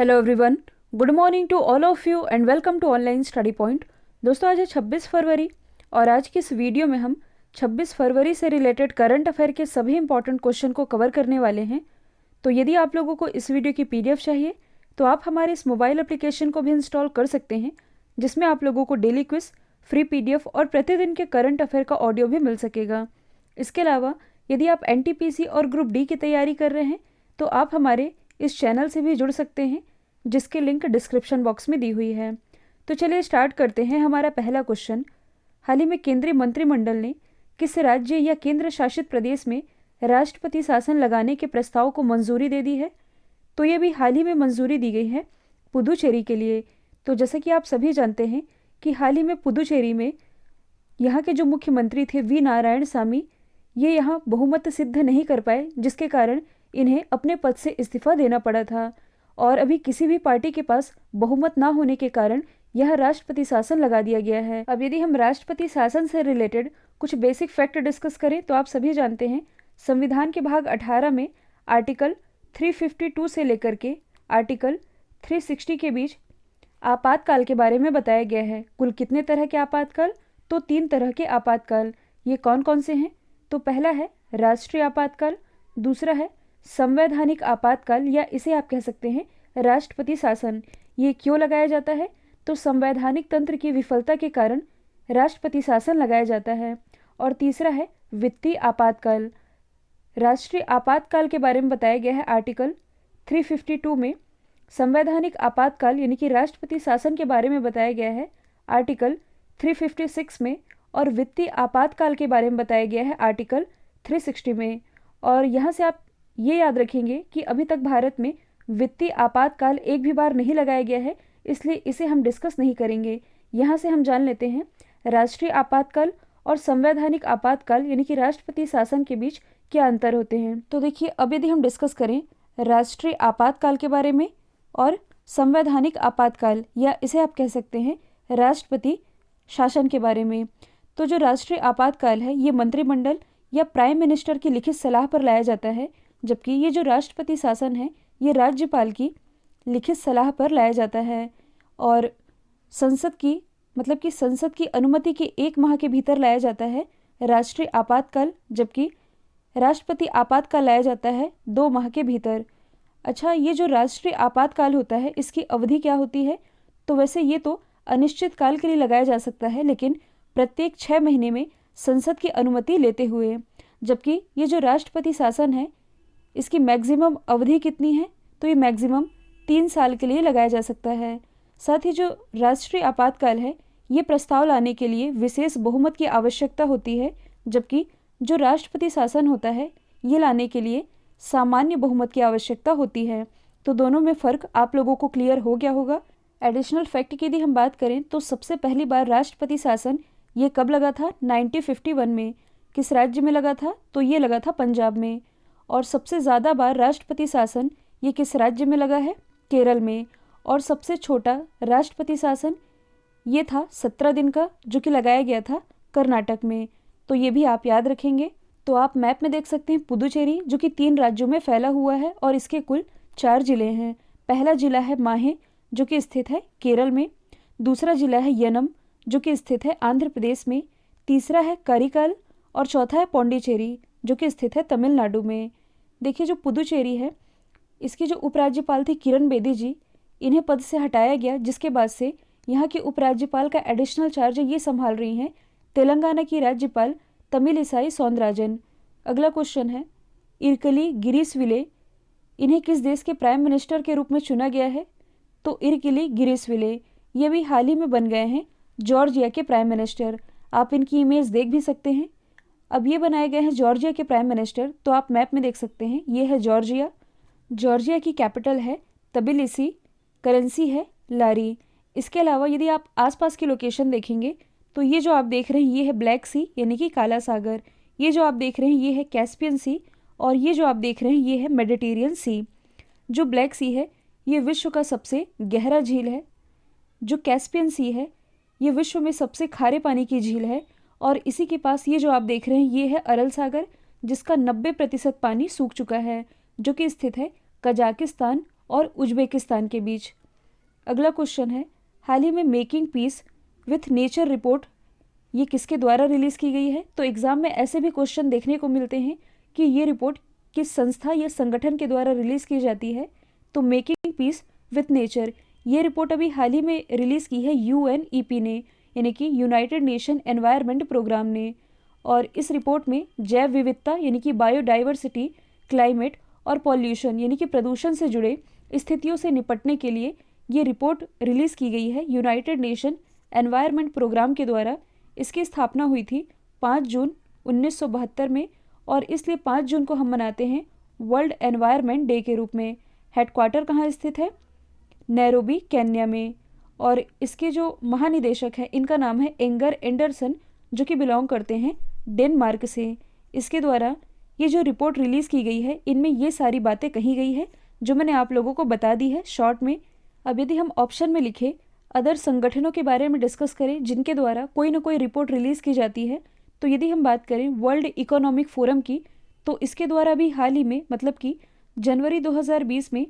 Hello everyone, good morning to all of you and welcome to online study point. दोस्तों, आज है 26 फरवरी और आज की इस वीडियो में हम 26 फरवरी से रिलेटेड करंट अफेयर के सभी इंपॉर्टेंट क्वेश्चन को कवर करने वाले हैं। तो यदि आप लोगों को इस वीडियो की पीडीएफ चाहिए तो आप हमारे इस मोबाइल एप्लीकेशन को भी इंस्टॉल कर सकते हैं, जिसमें आप लोगों को डेली क्विज, फ्री पीडीएफ और प्रतिदिन के करंट अफेयर का ऑडियो भी मिल सकेगा। इसके अलावा यदि आप एनटीपीसी और ग्रुप डी की तैयारी कर रहे हैं तो आप हमारे इस चैनल से भी जुड़ सकते हैं, जिसके लिंक डिस्क्रिप्शन बॉक्स में दी हुई है। तो चलिए स्टार्ट करते हैं। हमारा पहला क्वेश्चन, हाल ही में केंद्रीय मंत्रिमंडल ने किस राज्य या केंद्र शासित प्रदेश में राष्ट्रपति शासन लगाने के प्रस्ताव को मंजूरी दे दी है? तो ये भी हाल ही में मंजूरी दी गई है पुदुचेरी के लिए। तो जैसे कि आप सभी जानते हैं कि हाल ही में पुदुचेरी में यहाँ के जो मुख्यमंत्री थे वी नारायणसामी, ये यहाँ बहुमत सिद्ध नहीं कर पाए, जिसके कारण इन्हें अपने पद से इस्तीफा देना पड़ा था। और अभी किसी भी पार्टी के पास बहुमत ना होने के कारण यह राष्ट्रपति शासन लगा दिया गया है। अब यदि हम राष्ट्रपति शासन से रिलेटेड कुछ बेसिक फैक्ट डिस्कस करें तो आप सभी जानते हैं संविधान के भाग 18 में आर्टिकल 352 से लेकर के आर्टिकल 360 के बीच आपातकाल के बारे में बताया गया है। कुल कितने तरह के आपातकाल? तो 3 तरह के आपातकाल। ये कौन कौन से हैं? तो पहला है राष्ट्रीय आपातकाल, दूसरा है संवैधानिक आपातकाल या इसे आप कह सकते हैं राष्ट्रपति शासन। ये क्यों लगाया जाता है? तो संवैधानिक तंत्र की विफलता के कारण राष्ट्रपति शासन लगाया जाता है। और तीसरा है वित्तीय आपातकाल। राष्ट्रीय आपातकाल के बारे में बताया गया है आर्टिकल 352 में। संवैधानिक आपातकाल यानी कि राष्ट्रपति शासन के बारे में बताया गया है आर्टिकल 356 में, और वित्तीय आपातकाल के बारे में बताया गया है आर्टिकल 360 में। और यहाँ से आप ये याद रखेंगे कि अभी तक भारत में वित्तीय आपातकाल एक भी बार नहीं लगाया गया है, इसलिए इसे हम डिस्कस नहीं करेंगे। यहाँ से हम जान लेते हैं राष्ट्रीय आपातकाल और संवैधानिक आपातकाल यानी कि राष्ट्रपति शासन के बीच क्या अंतर होते हैं। तो देखिए, अब यदि हम डिस्कस करें राष्ट्रीय आपातकाल के बारे में और संवैधानिक आपातकाल या इसे आप कह सकते हैं राष्ट्रपति शासन के बारे में, तो जो राष्ट्रीय आपातकाल है ये मंत्रिमंडल या प्राइम मिनिस्टर की लिखित सलाह पर लाया जाता है, जबकि ये जो राष्ट्रपति शासन है ये राज्यपाल की लिखित सलाह पर लाया जाता है। और संसद की अनुमति के 1 माह के भीतर लाया जाता है राष्ट्रीय आपातकाल, जबकि राष्ट्रपति आपातकाल लाया जाता है 2 माह के भीतर। अच्छा, ये जो राष्ट्रीय आपातकाल होता है इसकी अवधि क्या होती है? तो वैसे ये तो अनिश्चित काल के लिए लगाया जा सकता है, लेकिन प्रत्येक 6 महीने में संसद की अनुमति लेते हुए। जबकि ये जो राष्ट्रपति शासन है इसकी मैक्सिमम अवधि कितनी है? तो ये मैक्सिमम 3 साल के लिए लगाया जा सकता है। साथ ही जो राष्ट्रीय आपातकाल है ये प्रस्ताव लाने के लिए विशेष बहुमत की आवश्यकता होती है, जबकि जो राष्ट्रपति शासन होता है ये लाने के लिए सामान्य बहुमत की आवश्यकता होती है। तो दोनों में फ़र्क आप लोगों को क्लियर हो गया होगा। एडिशनल फैक्ट की यदि हम बात करें तो सबसे पहली बार राष्ट्रपति शासन ये कब लगा था? 1951 में। किस राज्य में लगा था? तो ये लगा था पंजाब में। और सबसे ज़्यादा बार राष्ट्रपति शासन ये किस राज्य में लगा है? केरल में। और सबसे छोटा राष्ट्रपति शासन ये था 17 दिन का, जो कि लगाया गया था कर्नाटक में। तो ये भी आप याद रखेंगे। तो आप मैप में देख सकते हैं पुदुचेरी, जो कि 3 राज्यों में फैला हुआ है और इसके कुल 4 जिले हैं। पहला जिला है माहे, जो कि स्थित है केरल में। दूसरा जिला है यनम, जो कि स्थित है आंध्र प्रदेश में। तीसरा है करिकल और चौथा है पौंडीचेरी, जो कि स्थित है तमिलनाडु में। देखिए, जो पुदुचेरी है इसकी जो उपराज्यपाल थी किरण बेदी जी, इन्हें पद से हटाया गया, जिसके बाद से यहाँ के उपराज्यपाल का एडिशनल चार्ज ये संभाल रही हैं तेलंगाना की राज्यपाल तमिलिसाई सौंदराजन। अगला क्वेश्चन है इरकली गिरीशविले, इन्हें किस देश के प्राइम मिनिस्टर के रूप में चुना गया है? तो इरकली गिरीशविले ये भी हाल ही में बन गए हैं जॉर्जिया के प्राइम मिनिस्टर। आप इनकी इमेज देख भी सकते हैं। अब ये बनाए गए हैं जॉर्जिया के प्राइम मिनिस्टर, तो आप मैप में देख सकते हैं ये है जॉर्जिया। जॉर्जिया की कैपिटल है तबिलिसी, करेंसी है लारी। इसके अलावा यदि आप आसपास की लोकेशन देखेंगे तो ये जो आप देख रहे हैं ये है ब्लैक सी यानी कि काला सागर, ये जो आप देख रहे हैं ये है कैस्पियन सी, और ये जो आप देख रहे हैं ये है मेडिटेरियन सी। जो ब्लैक सी है ये विश्व का सबसे गहरा झील है। जो कैस्पियन सी है ये विश्व में सबसे खारे पानी की झील है। और इसी के पास ये जो आप देख रहे हैं ये है अरल सागर, जिसका 90% पानी सूख चुका है, जो कि स्थित है कजाकिस्तान और उज्बेकिस्तान के बीच। अगला क्वेश्चन है, हाल ही में making piece with nature report ये किसके द्वारा रिलीज़ की गई है? तो एग्ज़ाम में ऐसे भी क्वेश्चन देखने को मिलते हैं कि ये रिपोर्ट किस संस्था या संगठन के द्वारा रिलीज़ की जाती है। तो मेकिंग पीस विथ नेचर ये रिपोर्ट अभी हाल ही में रिलीज़ की है UNEP ने, यानी कि यूनाइटेड नेशन एनवायरनमेंट प्रोग्राम ने। और इस रिपोर्ट में जैव विविधता यानी कि बायोडाइवर्सिटी, क्लाइमेट और पॉल्यूशन यानी कि प्रदूषण से जुड़े स्थितियों से निपटने के लिए ये रिपोर्ट रिलीज़ की गई है यूनाइटेड नेशन एनवायरनमेंट प्रोग्राम के द्वारा। इसकी स्थापना हुई थी 5 जून 1972 में और इसलिए 5 जून को हम मनाते हैं वर्ल्ड एनवायरनमेंट डे के रूप में। हेडक्वार्टर कहाँ स्थित है? नैरोबी, केन्या में। और इसके जो महानिदेशक हैं इनका नाम है एंगर एंडरसन, जो कि बिलोंग करते हैं डेनमार्क से। इसके द्वारा ये जो रिपोर्ट रिलीज़ की गई है इनमें ये सारी बातें कही गई है जो मैंने आप लोगों को बता दी है शॉर्ट में। अब यदि हम ऑप्शन में लिखे अदर संगठनों के बारे में डिस्कस करें जिनके द्वारा कोई ना कोई रिपोर्ट रिलीज़ की जाती है, तो यदि हम बात करें वर्ल्ड इकोनॉमिक फोरम की, तो इसके द्वारा भी हाल ही में मतलब कि जनवरी 2020 में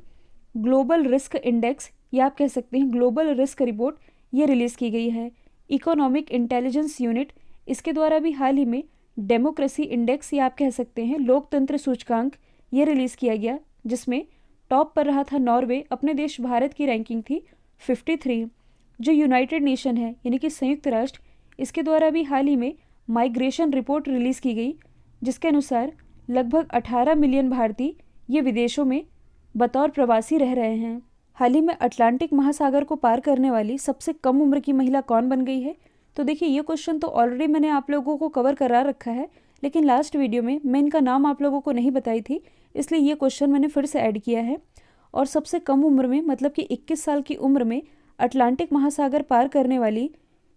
ग्लोबल रिस्क इंडेक्स या आप कह सकते हैं ग्लोबल रिस्क रिपोर्ट ये रिलीज़ की गई है। इकोनॉमिक इंटेलिजेंस यूनिट इसके द्वारा भी हाल ही में डेमोक्रेसी इंडेक्स या आप कह सकते हैं लोकतंत्र सूचकांक ये रिलीज़ किया गया, जिसमें टॉप पर रहा था नॉर्वे, अपने देश भारत की रैंकिंग थी 53। जो यूनाइटेड नेशन है यानी कि संयुक्त राष्ट्र, इसके द्वारा भी हाल ही में माइग्रेशन रिपोर्ट रिलीज़ की गई, जिसके अनुसार लगभग 18 मिलियन भारतीय ये विदेशों में बतौर प्रवासी रह रहे हैं। हाल ही में अटलांटिक महासागर को पार करने वाली सबसे कम उम्र की महिला कौन बन गई है? तो देखिए ये क्वेश्चन तो ऑलरेडी मैंने आप लोगों को कवर करा रखा है, लेकिन लास्ट वीडियो में मैं इनका नाम आप लोगों को नहीं बताई थी, इसलिए ये क्वेश्चन मैंने फिर से ऐड किया है। और सबसे कम उम्र में मतलब कि 21 साल की उम्र में अटलांटिक महासागर पार करने वाली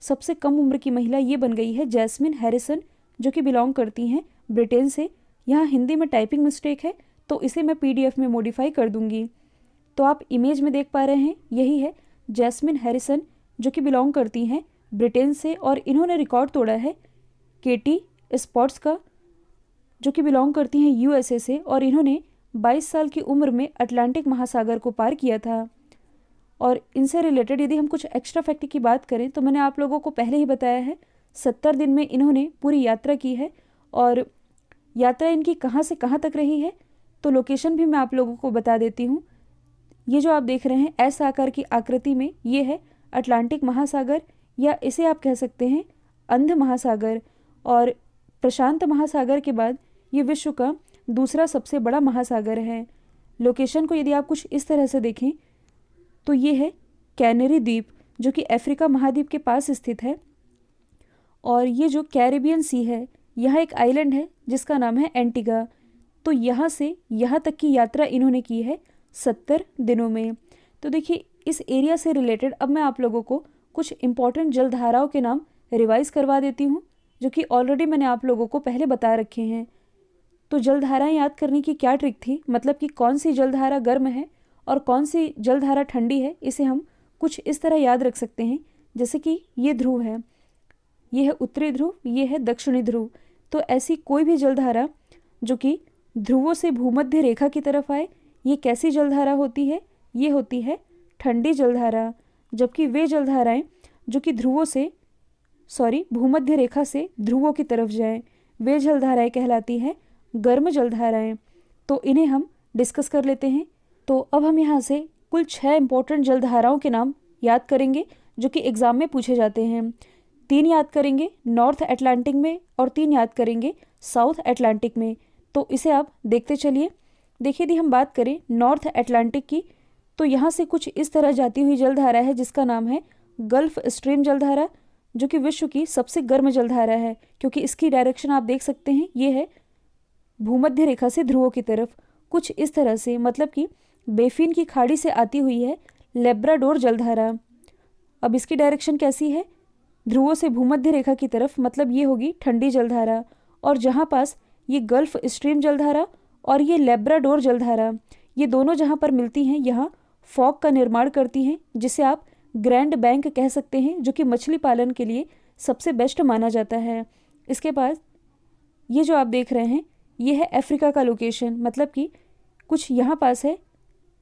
सबसे कम उम्र की महिला ये बन गई है जैस्मिन हैरिसन, जो कि बिलोंग करती हैं ब्रिटेन से। यहाँ हिंदी में टाइपिंग मिस्टेक है तो इसे मैं PDF में मॉडिफाई कर दूंगी। तो आप इमेज में देख पा रहे हैं यही है जैस्मिन हैरिसन, जो कि बिलोंग करती हैं ब्रिटेन से और इन्होंने रिकॉर्ड तोड़ा है केटी स्पॉट्स का, जो कि बिलोंग करती हैं USA से और इन्होंने 22 साल की उम्र में अटलांटिक महासागर को पार किया था। और इनसे रिलेटेड यदि हम कुछ एक्स्ट्रा फैक्ट की बात करें तो मैंने आप लोगों को पहले ही बताया है 70 दिन में इन्होंने पूरी यात्रा की है। और यात्रा इनकी कहाँ से कहाँ तक रही है तो लोकेशन भी मैं आप लोगों को बता देती हूँ। ये जो आप देख रहे हैं एस आकार की आकृति में ये है अटलांटिक महासागर, या इसे आप कह सकते हैं अंध महासागर। और प्रशांत महासागर के बाद ये विश्व का दूसरा सबसे बड़ा महासागर है। लोकेशन को यदि आप कुछ इस तरह से देखें तो ये है कैनरी द्वीप, जो कि अफ्रीका महाद्वीप के पास स्थित है। और ये जो कैरिबियन सी है यहाँ एक आइलैंड है जिसका नाम है एंटीगा। तो यहाँ से यहाँ तक की यात्रा इन्होंने की है 70 दिनों में। तो देखिए इस एरिया से रिलेटेड अब मैं आप लोगों को कुछ इंपॉर्टेंट जलधाराओं के नाम रिवाइज करवा देती हूँ, जो कि ऑलरेडी मैंने आप लोगों को पहले बता रखे हैं। तो जलधाराएं याद करने की क्या ट्रिक थी, मतलब कि कौन सी जलधारा गर्म है और कौन सी जलधारा ठंडी है, इसे हम कुछ इस तरह याद रख सकते हैं। जैसे कि ये ध्रुव है, ये है उत्तरी ध्रुव, ये है दक्षिणी ध्रुव। तो ऐसी कोई भी जलधारा जो कि ध्रुवों से भूमध्य रेखा की तरफ आए, ये कैसी जलधारा होती है? ये होती है ठंडी जलधारा। जबकि वे जलधाराएं जो कि भूमध्य रेखा से ध्रुवों की तरफ जाएं, वे जलधाराएं कहलाती हैं गर्म जलधाराएं। तो इन्हें हम डिस्कस कर लेते हैं। तो अब हम यहाँ से कुल 6 इंपॉर्टेंट जलधाराओं के नाम याद करेंगे जो कि एग्जाम में पूछे जाते हैं। 3 याद करेंगे नॉर्थ अटलांटिक में और 3 याद करेंगे साउथ अटलांटिक में। तो इसे आप देखते चलिए। देखिए यदि हम बात करें नॉर्थ अटलांटिक की, तो यहाँ से कुछ इस तरह जाती हुई जलधारा है जिसका नाम है गल्फ स्ट्रीम जलधारा, जो कि विश्व की सबसे गर्म जलधारा है, क्योंकि इसकी डायरेक्शन आप देख सकते हैं ये है भूमध्य रेखा से ध्रुवों की तरफ। कुछ इस तरह से मतलब कि बेफिन की खाड़ी से आती हुई है लेब्राडोर जलधारा। अब इसकी डायरेक्शन कैसी है? ध्रुवों से भूमध्य रेखा की तरफ, मतलब ये होगी ठंडी जलधारा। और जहाँ पास ये गल्फ स्ट्रीम जलधारा और ये लेब्राडोर जलधारा, ये दोनों जहाँ पर मिलती हैं यहाँ फॉग का निर्माण करती हैं, जिसे आप ग्रैंड बैंक कह सकते हैं, जो कि मछली पालन के लिए सबसे बेस्ट माना जाता है। इसके बाद ये जो आप देख रहे हैं ये है अफ्रीका का लोकेशन, मतलब कि कुछ यहाँ पास है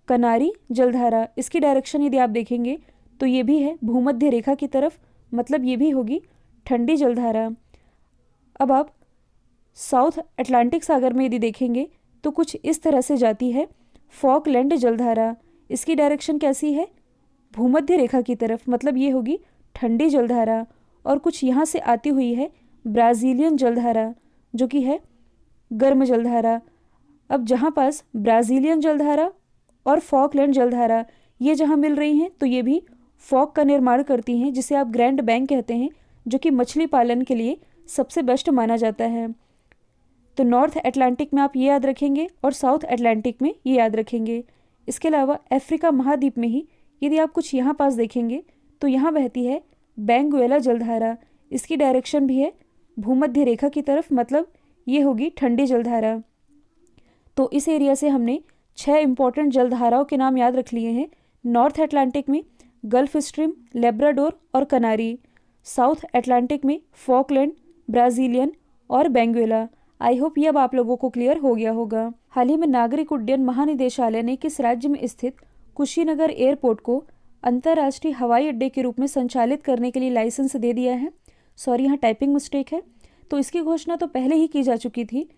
कनारी जलधारा, इसकी डायरेक्शन यदि आप देखेंगे तो ये भी है भूमध्य रेखा की तरफ, मतलब ये भी होगी ठंडी जलधारा। अब आप साउथ अटलांटिक सागर में यदि देखेंगे तो कुछ इस तरह से जाती है फॉकलैंड जलधारा, इसकी डायरेक्शन कैसी है, भूमध्य रेखा की तरफ, मतलब ये होगी ठंडी जलधारा। और कुछ यहाँ से आती हुई है ब्राज़ीलियन जलधारा जो कि है गर्म जलधारा। अब जहाँ पास ब्राज़ीलियन जलधारा और फॉकलैंड जलधारा ये जहाँ मिल रही हैं तो ये भी फॉग का निर्माण करती हैं, जिसे आप ग्रैंड बैंक कहते हैं, जो कि मछली पालन के लिए सबसे बेस्ट माना जाता है। तो नॉर्थ अटलांटिक में आप ये याद रखेंगे और साउथ अटलांटिक में ये याद रखेंगे। इसके अलावा अफ्रीका महाद्वीप में ही यदि आप कुछ यहाँ पास देखेंगे तो यहाँ बहती है बेंगुएला जलधारा, इसकी डायरेक्शन भी है भूमध्य रेखा की तरफ, मतलब ये होगी ठंडी जलधारा। तो इस एरिया से हमने 6 इंपॉर्टेंट जलधाराओं के नाम याद रख लिए हैं। नॉर्थ अटलांटिक में गल्फ स्ट्रीम, लेब्राडोर और कनारी, साउथ अटलांटिक में फॉकलैंड, ब्राज़ीलियन और बेंगुएला। आई होप ये अब आप लोगों को क्लियर हो गया होगा। हाल ही में नागरिक उड्डयन महानिदेशालय ने किस राज्य में स्थित कुशीनगर एयरपोर्ट को अंतर्राष्ट्रीय हवाई अड्डे के रूप में संचालित करने के लिए लाइसेंस दे दिया है? सॉरी, यहाँ टाइपिंग मिस्टेक है। तो इसकी घोषणा तो पहले ही की जा चुकी थी।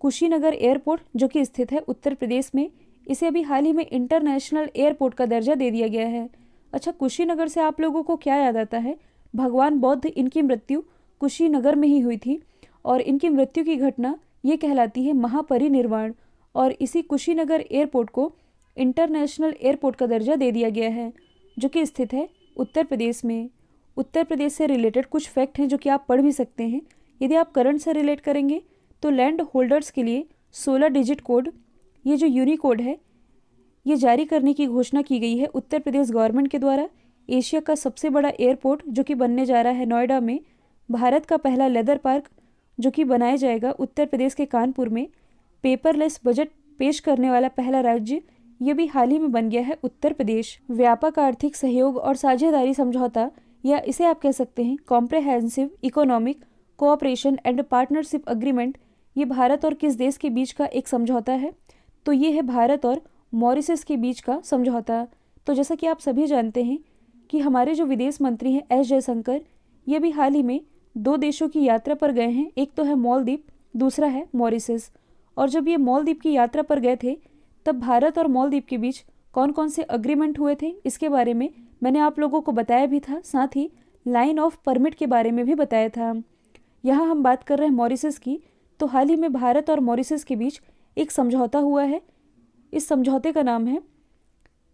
कुशीनगर एयरपोर्ट जो कि स्थित है उत्तर प्रदेश में, इसे अभी हाल ही में इंटरनेशनल एयरपोर्ट का दर्जा दे दिया गया है। अच्छा, कुशीनगर से आप लोगों को क्या याद आता है? भगवान बौद्ध, इनकी मृत्यु कुशीनगर में ही हुई थी और इनकी मृत्यु की घटना ये कहलाती है महापरिनिर्वाण, और इसी कुशीनगर एयरपोर्ट को इंटरनेशनल एयरपोर्ट का दर्जा दे दिया गया है जो कि स्थित है उत्तर प्रदेश में। उत्तर प्रदेश से रिलेटेड कुछ फैक्ट हैं जो कि आप पढ़ भी सकते हैं। यदि आप करंट से रिलेट करेंगे तो लैंड होल्डर्स के लिए 16 डिजिट कोड, ये जो यूनिकोड है, ये जारी करने की घोषणा की गई है उत्तर प्रदेश गवर्नमेंट के द्वारा। एशिया का सबसे बड़ा एयरपोर्ट जो कि बनने जा रहा है नोएडा में, भारत का पहला लेदर पार्क जो कि बनाया जाएगा उत्तर प्रदेश के कानपुर में, पेपरलेस बजट पेश करने वाला पहला राज्य ये भी हाल ही में बन गया है उत्तर प्रदेश। व्यापक आर्थिक सहयोग और साझेदारी समझौता, या इसे आप कह सकते हैं comprehensive economic cooperation and partnership agreement, ये भारत और किस देश के बीच का एक समझौता है? तो ये है भारत और मॉरिशस के बीच का समझौता। तो जैसा कि आप सभी जानते हैं कि हमारे जो विदेश मंत्री हैं एस जयशंकर, ये भी हाल ही में 2 देशों की यात्रा पर गए हैं। एक तो है मालदीव, दूसरा है मॉरिशस। और जब ये मालदीव की यात्रा पर गए थे तब भारत और मालदीव के बीच कौन कौन से अग्रीमेंट हुए थे इसके बारे में मैंने आप लोगों को बताया भी था, साथ ही लाइन ऑफ परमिट के बारे में भी बताया था। यहाँ हम बात कर रहे हैं मॉरिशस की। तो हाल ही में भारत और मॉरिशस के बीच एक समझौता हुआ है। इस समझौते का नाम है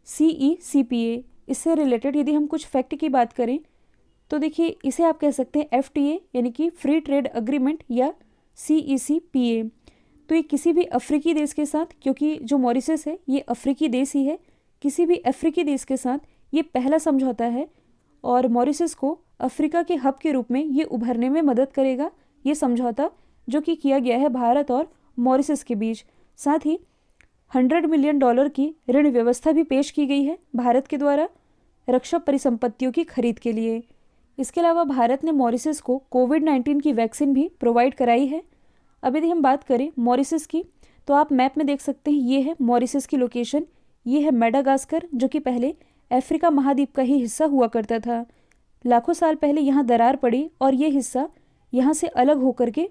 CECPA। इससे रिलेटेड यदि हम कुछ फैक्ट की बात करें तो देखिए, इसे आप कह सकते हैं FTA यानी कि फ्री ट्रेड अग्रीमेंट या CECPA। तो ये किसी भी अफ्रीकी देश के साथ, क्योंकि जो मॉरिशस है ये अफ्रीकी देश ही है, किसी भी अफ्रीकी देश के साथ ये पहला समझौता है और मॉरिशस को अफ्रीका के हब के रूप में ये उभरने में मदद करेगा ये समझौता जो कि किया गया है भारत और मॉरिशस के बीच। साथ ही $100 मिलियन की ऋण व्यवस्था भी पेश की गई है भारत के द्वारा रक्षा परिसंपत्तियों की खरीद के लिए। इसके अलावा भारत ने मॉरिशस को कोविड-19 की वैक्सीन भी प्रोवाइड कराई है। अब यदि हम बात करें मॉरिशस की तो आप मैप में देख सकते हैं, ये है मॉरिशस की लोकेशन। ये है मेडागास्कर जो कि पहले अफ्रीका महाद्वीप का ही हिस्सा हुआ करता था। लाखों साल पहले यहाँ दरार पड़ी और ये हिस्सा यहाँ से अलग होकर के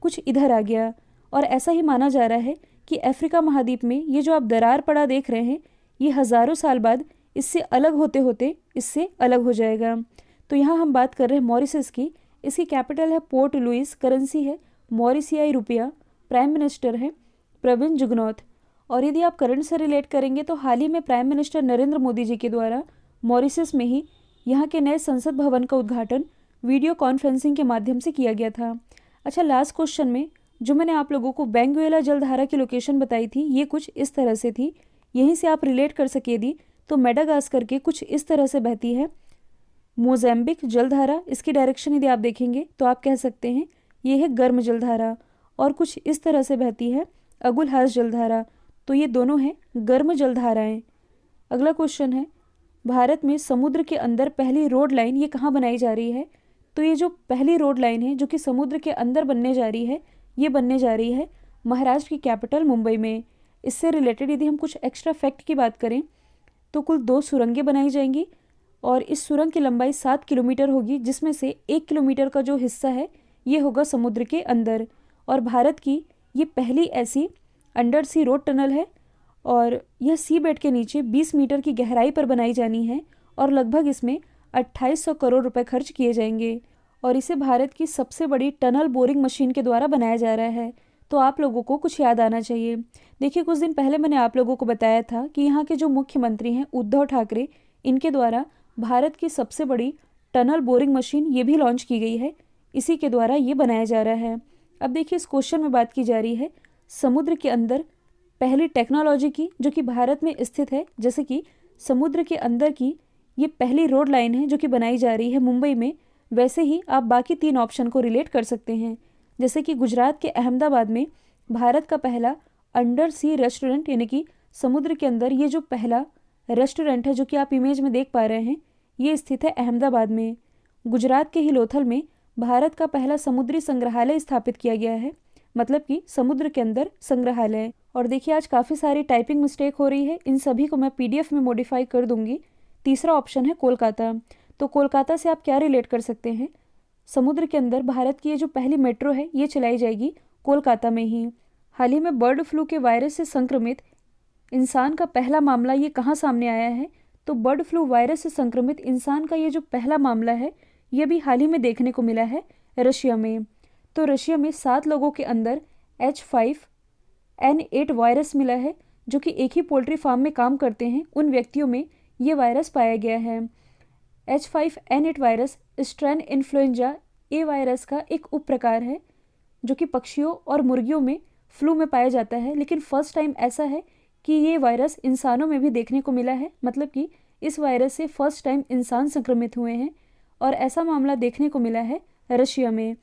कुछ इधर आ गया, और ऐसा ही माना जा रहा है कि अफ्रीका महाद्वीप में ये जो आप दरार पड़ा देख रहे हैं ये हज़ारों साल बाद इससे अलग होते होते इससे अलग हो जाएगा। तो यहाँ हम बात कर रहे हैं मॉरिशस की। इसकी कैपिटल है पोर्ट लुइस, करेंसी है मॉरिशियाई रुपया, प्राइम मिनिस्टर है प्रविंद जुगनौथ। और यदि आप करंट से रिलेट करेंगे तो हाल ही में प्राइम मिनिस्टर नरेंद्र मोदी जी के द्वारा मॉरिशस में ही यहाँ के नए संसद भवन का उद्घाटन वीडियो कॉन्फ्रेंसिंग के माध्यम से किया गया था। अच्छा, लास्ट क्वेश्चन में जो मैंने आप लोगों को बेंगुएला जलधारा की लोकेशन बताई थी ये कुछ इस तरह से थी। यहीं से आप रिलेट कर सके यदि तो मेडागास्कर के कुछ इस तरह से बहती है मोज़ेम्बिक जलधारा। इसकी डायरेक्शन यदि आप देखेंगे तो आप कह सकते हैं ये है गर्म जलधारा, और कुछ इस तरह से बहती है अगुलहास जलधारा। तो ये दोनों हैं गर्म जलधाराएं। अगला क्वेश्चन है, भारत में समुद्र के अंदर पहली रोड लाइन ये कहाँ बनाई जा रही है? तो ये जो पहली रोड लाइन है जो कि समुद्र के अंदर बनने जा रही है ये बनने जा रही है महाराष्ट्र की कैपिटल मुंबई में। इससे रिलेटेड यदि हम कुछ एक्स्ट्रा फैक्ट की बात करें तो कुल 2 सुरंगें बनाई जाएंगी और इस सुरंग की लंबाई 7 किलोमीटर होगी, जिसमें से 1 किलोमीटर का जो हिस्सा है ये होगा समुद्र के अंदर। और भारत की ये पहली ऐसी अंडर सी रोड टनल है और यह सी बेड के नीचे 20 मीटर की गहराई पर बनाई जानी है और लगभग इसमें 2800 करोड़ रुपए खर्च किए जाएंगे और इसे भारत की सबसे बड़ी टनल बोरिंग मशीन के द्वारा बनाया जा रहा है। तो आप लोगों को कुछ याद आना चाहिए। देखिए, कुछ दिन पहले मैंने आप लोगों को बताया था कि यहाँ के जो मुख्यमंत्री हैं उद्धव ठाकरे, इनके द्वारा भारत की सबसे बड़ी टनल बोरिंग मशीन ये भी लॉन्च की गई है, इसी के द्वारा ये बनाया जा रहा है। अब देखिए, इस क्वेश्चन में बात की जा रही है समुद्र के अंदर पहली टेक्नोलॉजी की जो कि भारत में स्थित है। जैसे कि समुद्र के अंदर की ये पहली रोड लाइन है जो कि बनाई जा रही है मुंबई में, वैसे ही आप बाकी 3 ऑप्शन को रिलेट कर सकते हैं। जैसे कि गुजरात के अहमदाबाद में भारत का पहला अंडर सी रेस्टोरेंट यानी कि समुद्र के अंदर ये जो पहला रेस्टोरेंट है जो कि आप इमेज में देख पा रहे हैं, ये स्थित है अहमदाबाद में। गुजरात के ही लोथल में भारत का पहला समुद्री संग्रहालय स्थापित किया गया है, मतलब कि समुद्र के अंदर संग्रहालय। और देखिए, आज काफ़ी सारी टाइपिंग मिस्टेक हो रही है, इन सभी को मैं PDF में मॉडिफाई कर दूंगी। तीसरा ऑप्शन है कोलकाता। तो कोलकाता से आप क्या रिलेट कर सकते हैं? समुद्र के अंदर भारत की ये जो पहली मेट्रो है ये चलाई जाएगी कोलकाता में ही। हाल ही में बर्ड फ्लू के वायरस से संक्रमित इंसान का पहला मामला ये कहाँ सामने आया है? तो बर्ड फ्लू वायरस से संक्रमित इंसान का ये जो पहला मामला है ये भी हाल ही में देखने को मिला है रशिया में। तो रशिया में 7 लोगों के अंदर H5N8 वायरस मिला है, जो कि एक ही पोल्ट्री फार्म में काम करते हैं उन व्यक्तियों में ये वायरस पाया गया है। H5N8 वायरस स्ट्रेन इन्फ्लुएंजा ए वायरस का एक उप प्रकार है जो कि पक्षियों और मुर्गियों में फ्लू में पाया जाता है, लेकिन फर्स्ट टाइम ऐसा है कि ये वायरस इंसानों में भी देखने को मिला है। मतलब कि इस वायरस से फर्स्ट टाइम इंसान संक्रमित हुए हैं और ऐसा मामला देखने को मिला है रशिया में।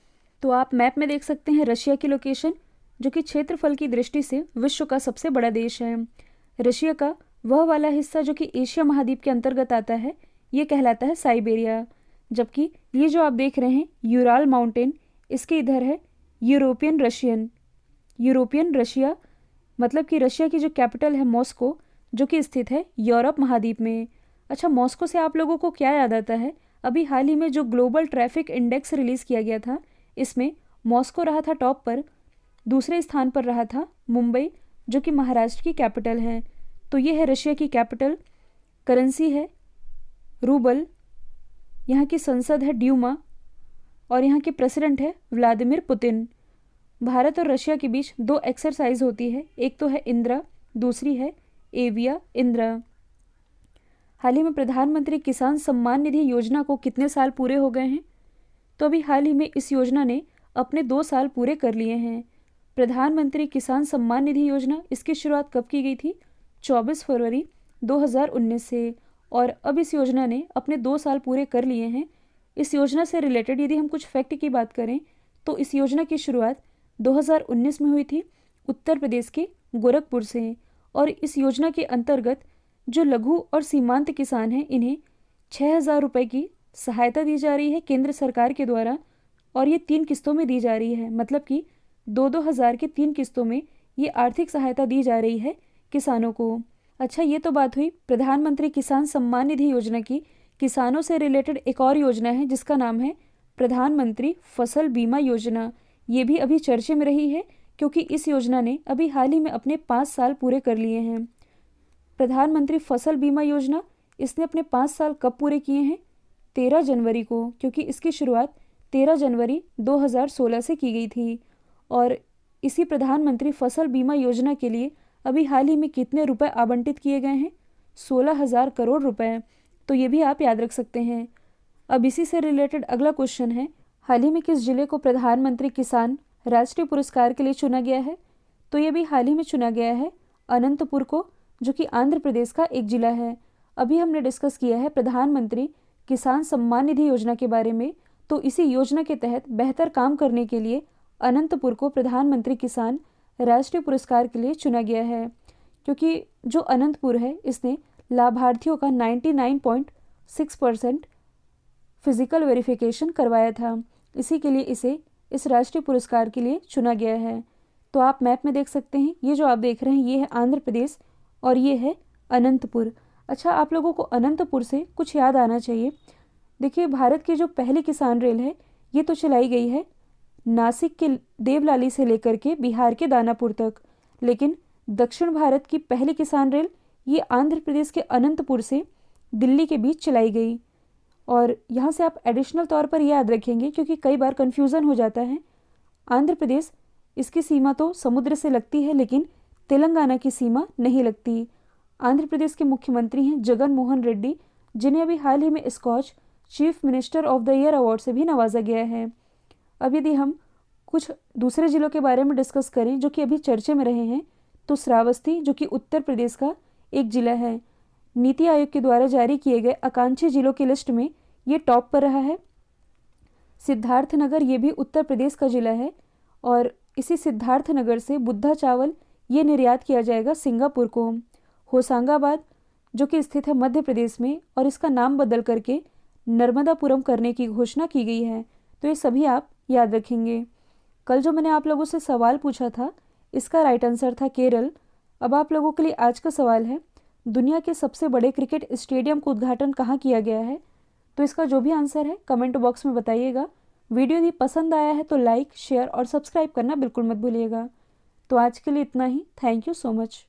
तो आप मैप में देख सकते हैं रशिया की लोकेशन, जो कि क्षेत्रफल की दृष्टि से विश्व का सबसे बड़ा देश है। रशिया का वह वाला हिस्सा जो कि एशिया महाद्वीप के अंतर्गत आता है ये कहलाता है साइबेरिया, जबकि ये जो आप देख रहे हैं यूराल माउंटेन, इसके इधर है यूरोपियन रशिया, मतलब कि रशिया की जो कैपिटल है मॉस्को, जो कि स्थित है यूरोप महाद्वीप में। अच्छा, मॉस्को से आप लोगों को क्या याद आता है? अभी हाल ही में जो ग्लोबल ट्रैफिक इंडेक्स रिलीज़ किया गया था, इसमें मॉस्को रहा था टॉप पर, दूसरे स्थान पर रहा था मुंबई, जो कि महाराष्ट्र की कैपिटल है। तो ये है रशिया की कैपिटल, करेंसी है रूबल, यहाँ की संसद है ड्यूमा और यहाँ के प्रेसिडेंट है व्लादिमीर पुतिन। भारत और रशिया के बीच 2 एक्सरसाइज होती है, एक तो है इंदिरा, दूसरी है एविया इंदिरा। हाल ही में प्रधानमंत्री किसान सम्मान निधि योजना को कितने साल पूरे हो गए हैं? तो अभी हाल ही में इस योजना ने अपने 2 साल पूरे कर लिए हैं। प्रधानमंत्री किसान सम्मान निधि योजना, इसकी शुरुआत कब की गई थी? 24 फरवरी 2019 से, और अब इस योजना ने अपने 2 साल पूरे कर लिए हैं। इस योजना से रिलेटेड यदि हम कुछ फैक्ट की बात करें तो इस योजना की शुरुआत 2019 में हुई थी उत्तर प्रदेश के गोरखपुर से, और इस योजना के अंतर्गत जो लघु और सीमांत किसान हैं इन्हें 6,000 रुपये की सहायता दी जा रही है केंद्र सरकार के द्वारा, और ये 3 किस्तों में दी जा रही है। मतलब कि 2-2 हज़ार की 3 किस्तों में ये आर्थिक सहायता दी जा रही है किसानों को। अच्छा, ये तो बात हुई प्रधानमंत्री किसान सम्मान निधि योजना की। किसानों से रिलेटेड एक और योजना है जिसका नाम है प्रधानमंत्री फसल बीमा योजना। ये भी अभी चर्चे में रही है क्योंकि इस योजना ने अभी हाल ही में अपने 5 साल पूरे कर लिए हैं। प्रधानमंत्री फसल बीमा योजना, इसने अपने 5 साल कब पूरे किए हैं? 13 जनवरी को, क्योंकि इसकी शुरुआत 13 जनवरी 2016 से की गई थी। और इसी प्रधानमंत्री फसल बीमा योजना के लिए अभी हाल ही में कितने रुपए आवंटित किए गए हैं? 16,000 करोड़ रुपए। तो ये भी आप याद रख सकते हैं। अब इसी से रिलेटेड अगला क्वेश्चन है, हाल ही में किस जिले को प्रधानमंत्री किसान राष्ट्रीय पुरस्कार के लिए चुना गया है? तो ये भी हाल ही में चुना गया है अनंतपुर को, जो कि आंध्र प्रदेश का एक जिला है। अभी हमने डिस्कस किया है प्रधानमंत्री किसान सम्मान निधि योजना के बारे में, तो इसी योजना के तहत बेहतर काम करने के लिए अनंतपुर को प्रधानमंत्री किसान राष्ट्रीय पुरस्कार के लिए चुना गया है, क्योंकि जो अनंतपुर है इसने लाभार्थियों का 99.6% फिजिकल वेरिफिकेशन करवाया था, इसी के लिए इसे इस राष्ट्रीय पुरस्कार के लिए चुना गया है। तो आप मैप में देख सकते हैं, ये जो आप देख रहे हैं ये है आंध्र प्रदेश और ये है अनंतपुर। अच्छा, आप लोगों को अनंतपुर से कुछ याद आना चाहिए। देखिए, भारत की जो पहली किसान रेल है ये तो चलाई गई है नासिक के देवलाली से लेकर के बिहार के दानापुर तक, लेकिन दक्षिण भारत की पहली किसान रेल ये आंध्र प्रदेश के अनंतपुर से दिल्ली के बीच चलाई गई। और यहाँ से आप एडिशनल तौर पर याद रखेंगे क्योंकि कई बार कन्फ्यूज़न हो जाता है। आंध्र प्रदेश, इसकी सीमा तो समुद्र से लगती है लेकिन तेलंगाना की सीमा नहीं लगती। आंध्र प्रदेश के मुख्यमंत्री हैं जगन मोहन रेड्डी, जिन्हें अभी हाल ही में Skoch chief minister of the year award से भी नवाजा गया है। अब यदि हम कुछ दूसरे ज़िलों के बारे में डिस्कस करें जो कि अभी चर्चे में रहे हैं, तो श्रावस्ती जो कि उत्तर प्रदेश का एक ज़िला है, नीति आयोग के द्वारा जारी किए गए आकांक्षी जिलों की लिस्ट में ये टॉप पर रहा है। सिद्धार्थनगर ये भी उत्तर प्रदेश का ज़िला है और इसी सिद्धार्थनगर से बुद्धा चावल ये निर्यात किया जाएगा सिंगापुर को। होशंगाबाद जो कि स्थित है मध्य प्रदेश में और इसका नाम बदल करके नर्मदापुरम करने की घोषणा की गई है। तो ये सभी आप याद रखेंगे। कल जो मैंने आप लोगों से सवाल पूछा था इसका राइट आंसर था केरल। अब आप लोगों के लिए आज का सवाल है, दुनिया के सबसे बड़े क्रिकेट स्टेडियम का उद्घाटन कहाँ किया गया है? तो इसका जो भी आंसर है कमेंट बॉक्स में बताइएगा। वीडियो यदि पसंद आया है तो लाइक, शेयर और सब्सक्राइब करना बिल्कुल मत भूलिएगा। तो आज के लिए इतना ही। Thank you so much.